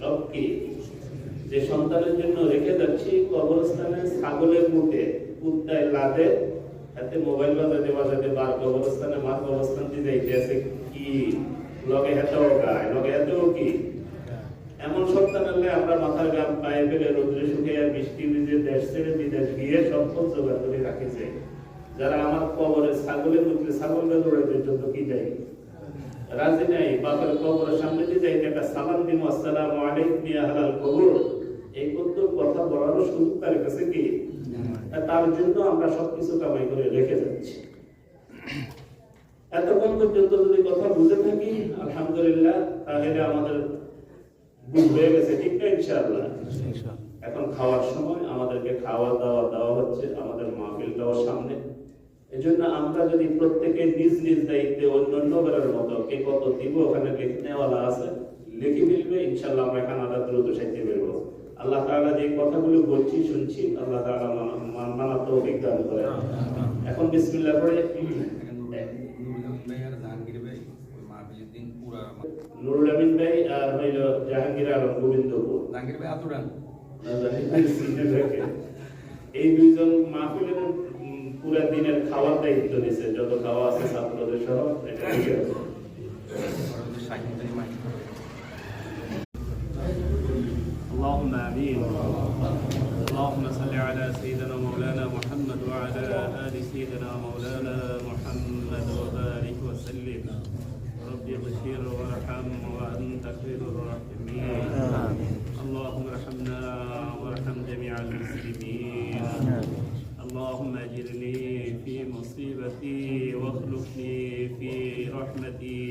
সব কি যে সন্তানের জন্য রেখে যাচ্ছি কবরস্থানে ছাগলের মুখে কুত্তায় লাদে হাতে মোবাইল বাজাতে বাজাতে বার কবরস্থানে মার কবরস্থান দিয়ে যাইতে আছে কি লগে হেঁটেও গায় লগে হেঁটেও কি এমন সন্তান হলে আমরা মাথার গাম পায়ে ফেলে রোদ্রে শুকিয়ে বৃষ্টি ভিজে দেশ ছেড়ে বিদেশ গিয়ে সম্পদ জোগাড় করে রাখেছে। যারা আমার কবরে ছাগলের মধ্যে ছাগল বেদরের জন্য কি যাই রাজি নাই, বাবার কবরের সামনে দিয়ে যাই একটা সালাম দিব আসসালামু আলাইকুম ইয়া আহলাল কবর, এই কত কথা বলারও সুযোগ তার কাছে কি, তার জন্য আমরা সবকিছু কামাই করে রেখে যাচ্ছি। এতক্ষণ পর্যন্ত যদি কথা বুঝে থাকি আলহামদুলিল্লাহ, তাহলে আমাদের বুঝ হয়ে গেছে, ঠিক না ইনশাআল্লাহ। এখন খাওয়ার সময় আমাদেরকে খাওয়া দাওয়া দেওয়া হচ্ছে, আমাদের মাহফিলটাও সামনে। এজন্য আমরা যদি প্রত্যেকে নিজ নিজ দায়িত্বে অন্যান্য বেলার মতো কে কত দিব ওখানে লিখে নেওয়ালা আছে লিখে ফেলবে, ইনশাআল্লাহ আমরা এখানে আদা দ্রুত সাইতে বেরবো। আল্লাহ তাআলা যে কথাগুলো বলছি শুনছি, আল্লাহ তাআলা মানার তৌফিক দান করেন। এখন বিসমিল্লাহ পড়ে নুরুল আমিন ভাই আর হইল জাহাঙ্গীর আলম গোবিন্দপুর, জাহাঙ্গীর ভাই আতুরান, এই দুইজন মাহফিলের পুরা দিনের খাওয়ার দায়িত্ব নিছে, যত খাওয়া আছে ছাত্রদের সহ এটা ঠিক আছে। اللهم آمين اللهم صل على سيدنا مولانا محمد وعلى آل سيدنا مولانا محمد وبارك وسلم رب اغفر وارحم وأنت خير الراحمين اللهم ارحمنا وارحم جميع المسلمين اللهم أجرني في مصيبتي واخلفني في رحمتي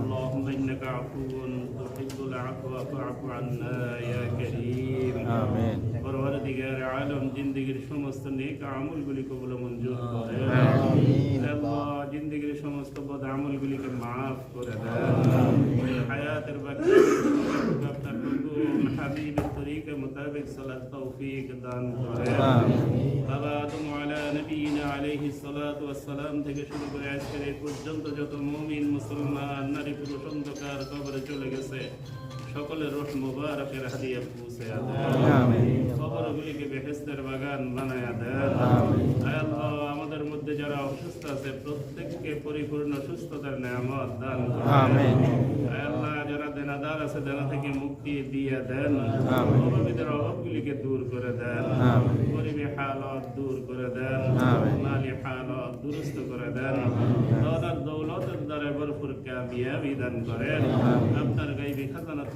اللهم إنك عفو تحب العفو فاعف عنا يا كريم آمين পরওয়ারদিগার আলম জিন্দেগীর সমস্ত নেক আমলগুলি কবুল মঞ্জুর করে আমিন আল্লাহ জিন্দেগীর সমস্ত বদ আমলগুলিকে maaf করে দেন হায়াতের বাকি আপনার হুকুম হাবিবের তরিকা মোতাবেক সালাত তৌফিক দান করেন আমিন বাবা আদম আলা নবিয়িনা আলাইহিস সালাতু ওয়াস সালাম থেকে শুরু করে আজকের এই পর্যন্ত যত মুমিন মুসলমান নারী পুরুষ অন্ধকার কবরে চলে গেছে সকলের রূহ মুবারকের হাদিয়া পৌঁছে দেন আমিন কবরগুলিকে বেহেশতের বাগান বানায়া দেন আমিন আয় আল্লাহ আমাদের মধ্যে যারা অসুস্থ আছে প্রত্যেককে পরিপূর্ণ সুস্থতার নিয়ামত দান করুন আমিন আয় আল্লাহ যারা দেনাদার আছে দেনা থেকে মুক্তি দিয়ে দেন আমিন অভাবীদের অভাবগুলিকে দূর করে দেন আমিন গরিবী হালত দূর করে দেন আমিন মালি হালত দুরুস্ত করে দেন দৌলত দৌলতের দ্বারা ভরপুর কামিয়াবি দান করেন আপনার গায়বী খাজানা